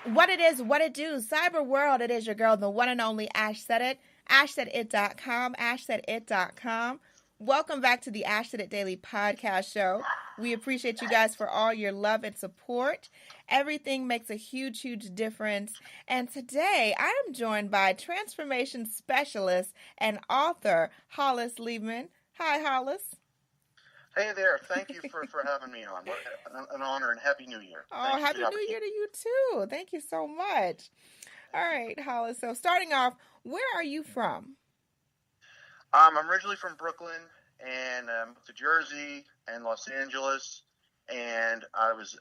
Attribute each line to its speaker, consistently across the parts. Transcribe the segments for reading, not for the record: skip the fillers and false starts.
Speaker 1: What it is, what it do, cyber world, it is your girl, the one and only Ash Said It, ashsaidit.com, ashsaidit.com. Welcome back to the Ash Said It Daily Podcast Show. We appreciate you guys for all your love and support. Everything makes a huge, huge difference. And today I am joined by transformation specialist and author Hollis Liebman. Hi, Hollis.
Speaker 2: Hey there. Thank you for having me on. What an honor, and Happy New Year.
Speaker 1: Oh, Happy New Year to you too. Thank you so much. All right, Hollis. So starting off, where are you from?
Speaker 2: I'm originally from Brooklyn and moved to Jersey and Los Angeles. And I was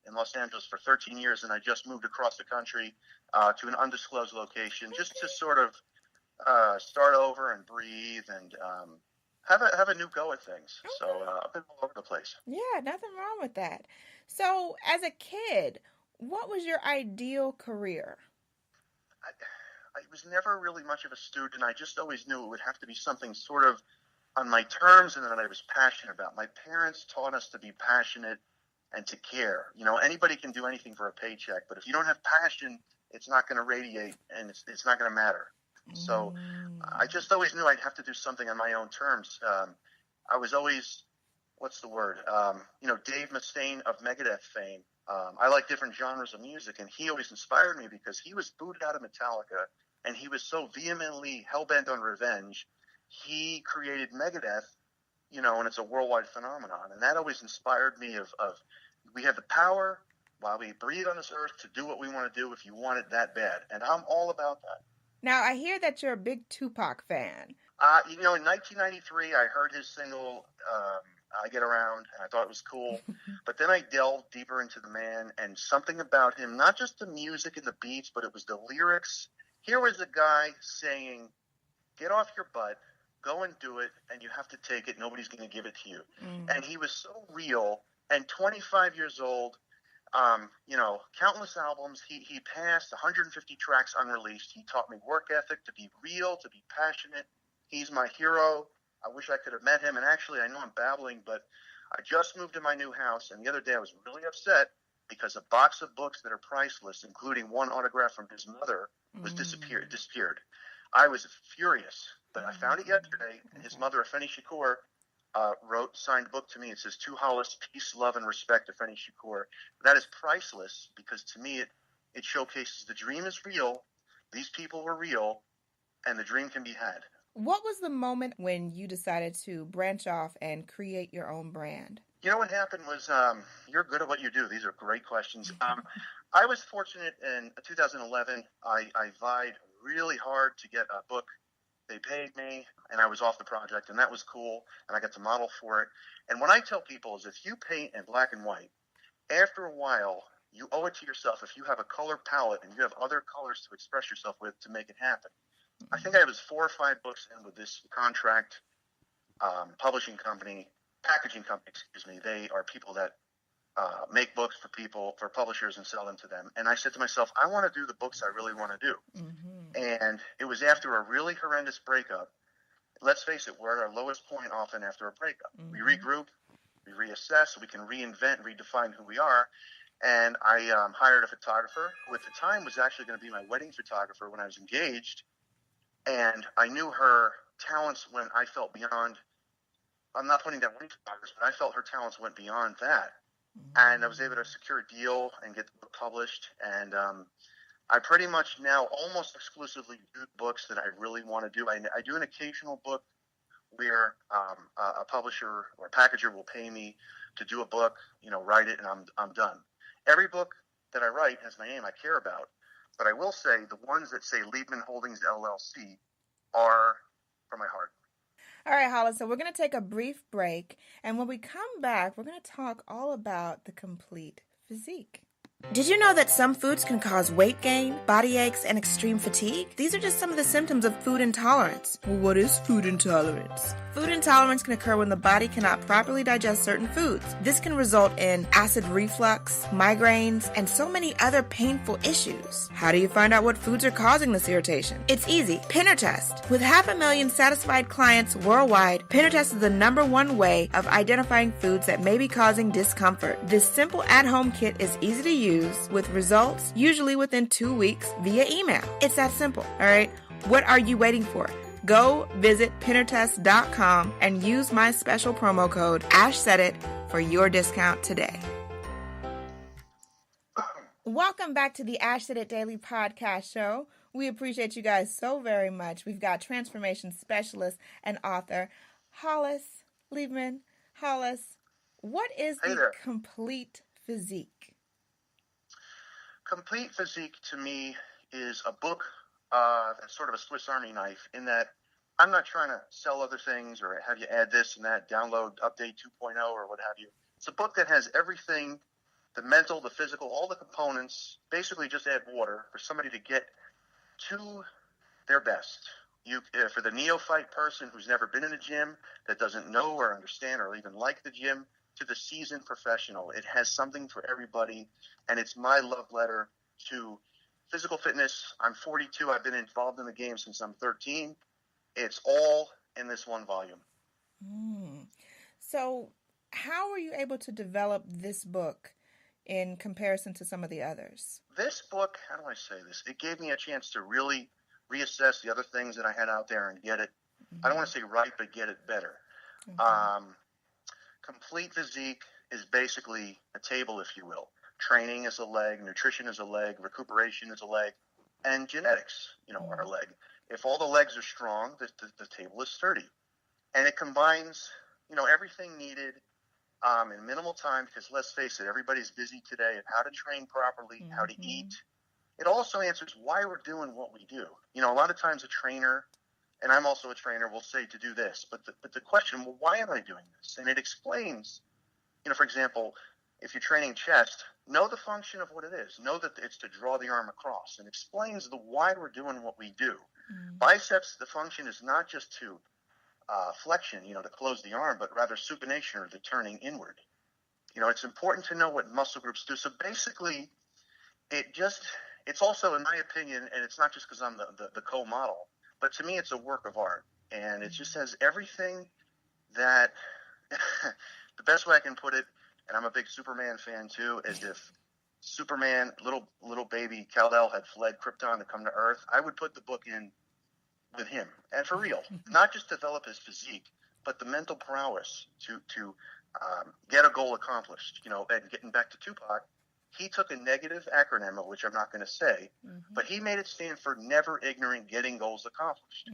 Speaker 2: in Los Angeles for 13 years, and I just moved across the country to an undisclosed location just to sort of start over and breathe and have a new go at things. Okay. So I've been all over the place.
Speaker 1: Yeah, nothing wrong with that. So as a kid, what was your ideal career?
Speaker 2: I was never really much of a student. I just always knew it would have to be something sort of on my terms and that I was passionate about. My parents taught us to be passionate and to care. You know, anybody can do anything for a paycheck, but if you don't have passion, it's not going to radiate and it's not going to matter. So I just always knew I'd have to do something on my own terms. I was always, Dave Mustaine of Megadeth fame. I like different genres of music, and he always inspired me because he was booted out of Metallica, and he was so vehemently hell-bent on revenge. He created Megadeth, and it's a worldwide phenomenon. And that always inspired me of we have the power while we breathe on this earth to do what we want to do if you want it that bad. And I'm all about that.
Speaker 1: Now, I hear that you're a big Tupac fan.
Speaker 2: In 1993, I heard his single, I Get Around, and I thought it was cool. But then I delved deeper into the man, and something about him, not just the music and the beats, but it was the lyrics. Here was a guy saying, get off your butt, go and do it, and you have to take it. Nobody's going to give it to you. And he was so real, and 25 years old, countless albums. He passed 150 tracks unreleased. He taught me work ethic, to be real, to be passionate. He's my hero. I wish I could have met him. And actually, I know I'm babbling, but I just moved to my new house. And the other day I was really upset because a box of books that are priceless, including one autograph from his mother, was disappeared. I was furious, but I found it yesterday. And his mother, Afeni Shakur, signed book to me. It says, to Hollis, peace, love, and respect, Afeni Shakur. That is priceless because to me it showcases the dream is real, these people were real, and the dream can be had.
Speaker 1: What was the moment when you decided to branch off and create your own brand?
Speaker 2: You know what happened was, you're good at what you do. These are great questions. I was fortunate in 2011. I vied really hard to get a book. They paid me, and I was off the project, and that was cool, and I got to model for it. And what I tell people is if you paint in black and white, after a while, you owe it to yourself if you have a color palette and you have other colors to express yourself with to make it happen. I think I was 4 or 5 books in with this contract packaging company. They are people that make books for publishers and sell them to them. And I said to myself, I want to do the books I really want to do. And it was after a really horrendous breakup. Let's face it, we're at our lowest point often after a breakup. We regroup, we reassess, so we can reinvent, redefine who we are. And I hired a photographer who at the time was actually going to be my wedding photographer when I was engaged. And I knew her talents when I felt beyond. I'm not putting down wedding photographers, but I felt her talents went beyond that. And I was able to secure a deal and get the book published. And I pretty much now almost exclusively do books that I really want to do. I do an occasional book where a publisher or a packager will pay me to do a book, write it, and I'm done. Every book that I write has my name I care about. But I will say the ones that say Liebman Holdings LLC are from my heart.
Speaker 1: All right, Hollis, so we're going to take a brief break. And when we come back, we're going to talk all about the complete physique. Did you know that some foods can cause weight gain, body aches, and extreme fatigue? These are just some of the symptoms of food intolerance. Well, what is food intolerance? Food intolerance can occur when the body cannot properly digest certain foods. This can result in acid reflux, migraines, and so many other painful issues. How do you find out what foods are causing this irritation? It's easy. Pinner Test. With 500,000 satisfied clients worldwide, Pinner Test is the #1 way of identifying foods that may be causing discomfort. This simple at-home kit is easy to use reviews with results usually within 2 weeks via email. It's that simple, all right? What are you waiting for? Go visit pinnertest.com and use my special promo code AshSaidIt for your discount today. Welcome back to the Ash Said It Daily podcast show. We appreciate you guys so very much. We've got transformation specialist and author Hollis Liebman. Hollis, what is the complete physique?
Speaker 2: Complete Physique to me is a book that's sort of a Swiss Army knife in that I'm not trying to sell other things or have you add this and that, download update 2.0 or what have you. It's a book that has everything, the mental, the physical, all the components. Basically just add water for somebody to get to their best. For the neophyte person who's never been in a gym, that doesn't know or understand or even like the gym, to the seasoned professional. It has something for everybody, and it's my love letter to physical fitness. I'm 42. I've been involved in the game since I'm 13. It's all in this one volume.
Speaker 1: So how were you able to develop this book in comparison to some of the others?
Speaker 2: This book, how do I say this? It gave me a chance to really reassess the other things that I had out there and get it. I don't want to say right, but get it better. Complete Physique is basically a table, if you will. Training is a leg, nutrition is a leg, recuperation is a leg, and genetics, are a leg. If all the legs are strong, the table is sturdy. And it combines, everything needed in minimal time, because let's face it, everybody's busy today, and how to train properly, how to eat. It also answers why we're doing what we do. A lot of times a trainer, and I'm also a trainer, will say to do this, but the question, well, why am I doing this? And it explains, for example, if you're training chest, know the function of what it is. Know that it's to draw the arm across, and explains the why we're doing what we do. Biceps, the function is not just to flexion, to close the arm, but rather supination, or the turning inward. It's important to know what muscle groups do. So basically, it's also, in my opinion, and it's not just because I'm the co-model, but to me, it's a work of art. And it just has everything that, the best way I can put it, and I'm a big Superman fan too, is if Superman, little baby Kal-El had fled Krypton to come to Earth, I would put the book in with him. And for real, not just develop his physique, but the mental prowess to get a goal accomplished. And getting back to Tupac, he took a negative acronym, which I'm not going to say, but he made it stand for never ignorant, getting goals accomplished.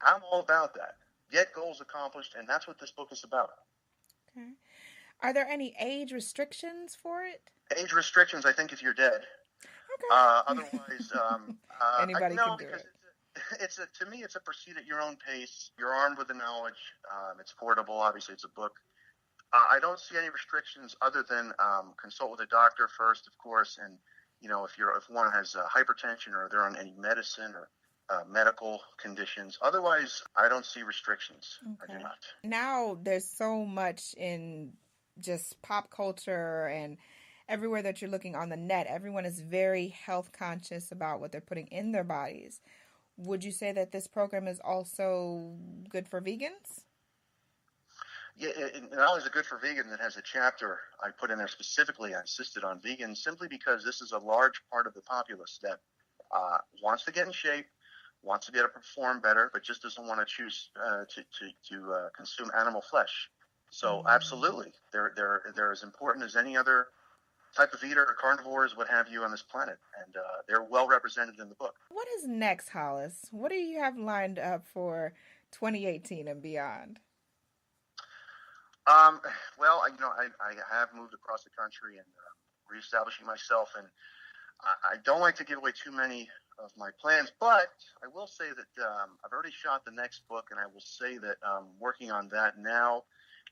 Speaker 2: I'm all about that. Get goals accomplished, and that's what this book is about.
Speaker 1: Okay. Are there any age restrictions for it?
Speaker 2: Age restrictions, I think, if you're dead.
Speaker 1: Okay.
Speaker 2: Otherwise,
Speaker 1: anybody can do
Speaker 2: because
Speaker 1: it.
Speaker 2: To me, it's a proceed at your own pace. You're armed with the knowledge. It's portable. Obviously, it's a book. I don't see any restrictions other than consult with a doctor first, of course, and if one has hypertension or they're on any medicine or medical conditions. Otherwise, I don't see restrictions.
Speaker 1: Okay.
Speaker 2: I do not.
Speaker 1: Now there's so much in just pop culture and everywhere that you're looking on the net. Everyone is very health conscious about what they're putting in their bodies. Would you say that this program is also good for vegans?
Speaker 2: Yeah, not only is it good for vegans, it has a chapter I put in there specifically. I insisted on vegans simply because this is a large part of the populace that wants to get in shape, wants to be able to perform better, but just doesn't want to choose to consume animal flesh. So absolutely, they're as important as any other type of eater or carnivores, what have you, on this planet, and they're well represented in the book.
Speaker 1: What is next, Hollis? What do you have lined up for 2018 and beyond?
Speaker 2: Well, I have moved across the country and reestablishing myself, and I don't like to give away too many of my plans, but I will say that I've already shot the next book, and I will say that I'm working on that now.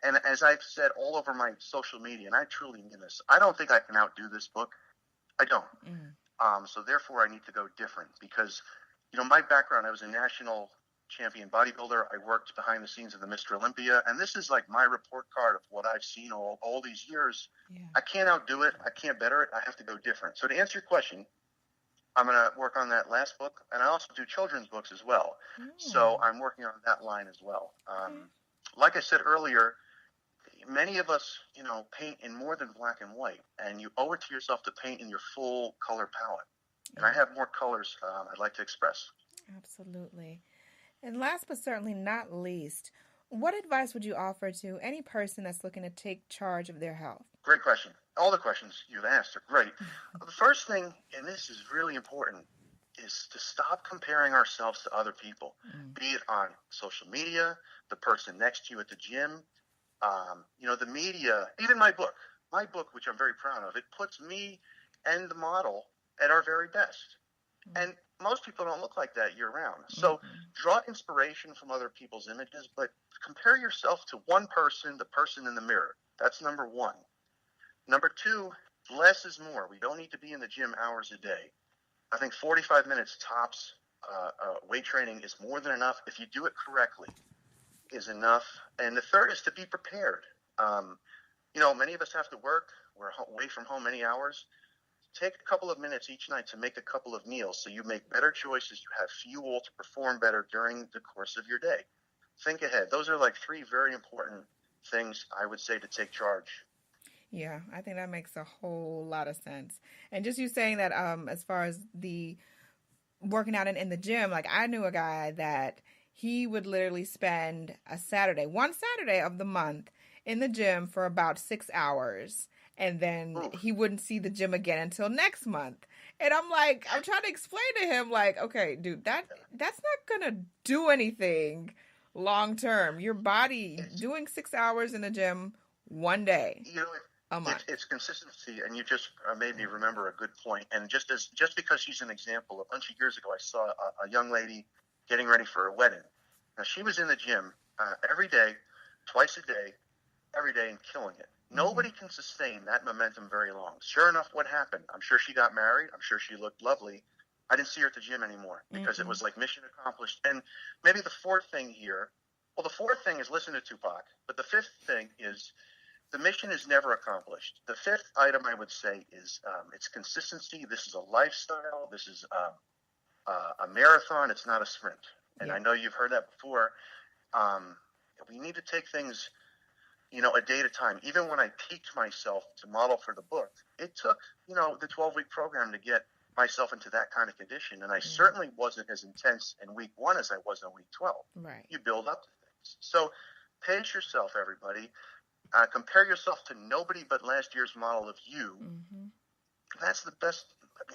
Speaker 2: And as I've said all over my social media, and I truly mean this, I don't think I can outdo this book. I don't. So therefore, I need to go different because, my background, I was a national champion bodybuilder. I worked behind the scenes of the Mr. Olympia, and this is like my report card of what I've seen all these years. Yeah. I can't outdo it. I can't better it. I have to go different. So to answer your question, I'm going to work on that last book, and I also do children's books as well. So I'm working on that line as well. Like I said earlier, many of us, paint in more than black and white, and you owe it to yourself to paint in your full color palette. And I have more colors I'd like to express.
Speaker 1: Absolutely. And last but certainly not least, what advice would you offer to any person that's looking to take charge of their health?
Speaker 2: Great question. All the questions you've asked are great. The first thing, and this is really important, is to stop comparing ourselves to other people, be it on social media, the person next to you at the gym, the media, even my book, which I'm very proud of. It puts me and the model at our very best. And most people don't look like that year round. So draw inspiration from other people's images, but compare yourself to one person, the person in the mirror. That's number one. Number two, less is more. We don't need to be in the gym hours a day. I think 45 minutes tops weight training is more than enough. If you do it correctly, is enough. And the third is to be prepared. Many of us have to work. We're away from home many hours. Take a couple of minutes each night to make a couple of meals so you make better choices. You have fuel to perform better during the course of your day. Think ahead. Those are like three very important things I would say to take charge.
Speaker 1: Yeah, I think that makes a whole lot of sense. And just you saying that as far as the working out in the gym, like I knew a guy that he would literally spend one Saturday of the month in the gym for about 6 hours. And then he wouldn't see the gym again until next month. And I'm trying to explain to him, okay, dude, that's not going to do anything long term. Your body doing 6 hours in the gym one day a month.
Speaker 2: It's consistency, and you just made me remember a good point. And just because she's an example, a bunch of years ago, I saw a young lady getting ready for a wedding. Now, she was in the gym every day, twice a day, every day, and killing it. Nobody can sustain that momentum very long. Sure enough, what happened? I'm sure she got married. I'm sure she looked lovely. I didn't see her at the gym anymore because it was like mission accomplished. And maybe the fourth thing here, the fourth thing is listen to Tupac. But the fifth thing is the mission is never accomplished. The fifth item I would say is it's consistency. This is a lifestyle. This is a marathon. It's not a sprint. And I know you've heard that before. We need to take things a day at a time. Even when I peaked myself to model for the book, it took, the 12-week program to get myself into that kind of condition. And I certainly wasn't as intense in week 1 as I was in week 12.
Speaker 1: Right.
Speaker 2: You build up to things. So pace yourself, everybody. Compare yourself to nobody but last year's model of you. That's the best,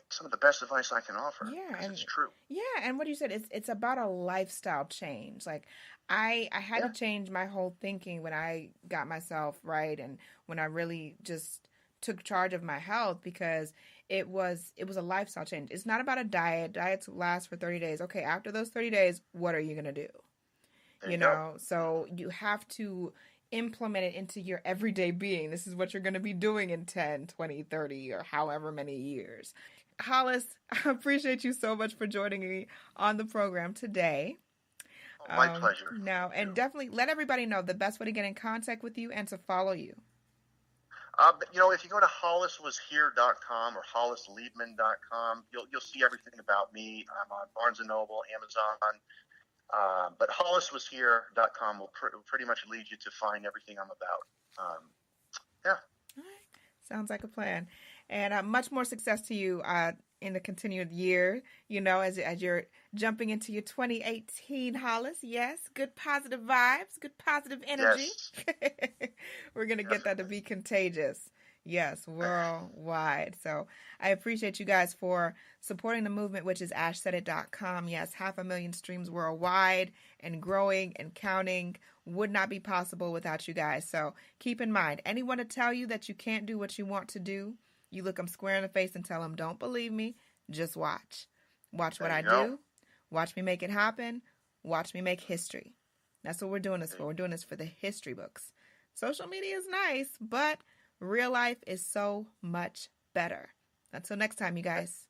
Speaker 2: some of the best advice I can offer.
Speaker 1: Yeah. And
Speaker 2: it's true.
Speaker 1: Yeah. And what you said, it's about a lifestyle change. Like I had to change my whole thinking when I got myself right. And when I really just took charge of my health, because it was a lifestyle change. It's not about a diet. Diets last for 30 days. Okay. After those 30 days, what are you going to do?
Speaker 2: There you know,
Speaker 1: so you have to implement it into your everyday being. This is what you're going to be doing in 10, 20, 30, or however many years. Hollis, I appreciate you so much for joining me on the program today.
Speaker 2: Oh, my pleasure.
Speaker 1: Now, and definitely let everybody know the best way to get in contact with you and to follow you.
Speaker 2: If you go to holliswashere.com or hollisliebman.com, you'll see everything about me. I'm on Barnes & Noble, Amazon. But holliswashere.com will pretty much lead you to find everything I'm about.
Speaker 1: All right. Sounds like a plan. And much more success to you in the continued year, as you're jumping into your 2018, Hollis. Yes, good positive vibes, good positive energy.
Speaker 2: Yes.
Speaker 1: We're going to get that to be contagious. Yes, worldwide. So I appreciate you guys for supporting the movement, which is ashsaidit.com. Yes, 500,000 streams worldwide and growing and counting. Would not be possible without you guys. So keep in mind, anyone to tell you that you can't do what you want to do, you look them square in the face and tell them, don't believe me, just watch. Watch what I do. Watch me make it happen. Watch me make history. That's what we're doing this for. We're doing this for the history books. Social media is nice, but real life is so much better. Until next time, you guys.